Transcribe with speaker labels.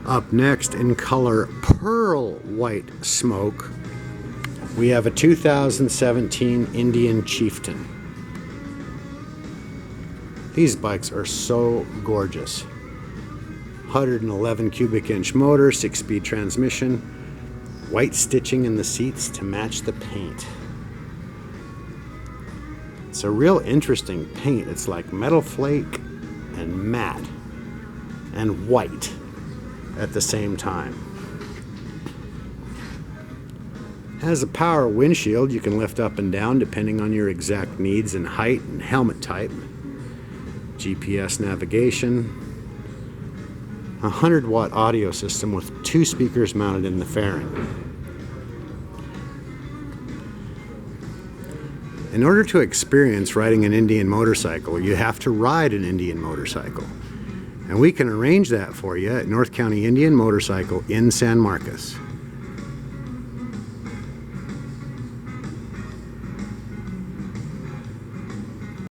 Speaker 1: Up next, in color pearl white smoke, we have a 2017 Indian Chieftain. These bikes are so gorgeous. 111 cubic inch motor, 6-speed transmission, white stitching in the seats to match the paint. It's a real interesting paint. It's like metal flake and matte and white at the same time. Has a power windshield you can lift up and down depending on your exact needs and height and helmet type. GPS navigation. A 100-watt audio system with 2 speakers mounted in the fairing. In order to experience riding an Indian motorcycle, you have to ride an Indian motorcycle. And we can arrange that for you at North County Indian Motorcycle in San Marcos.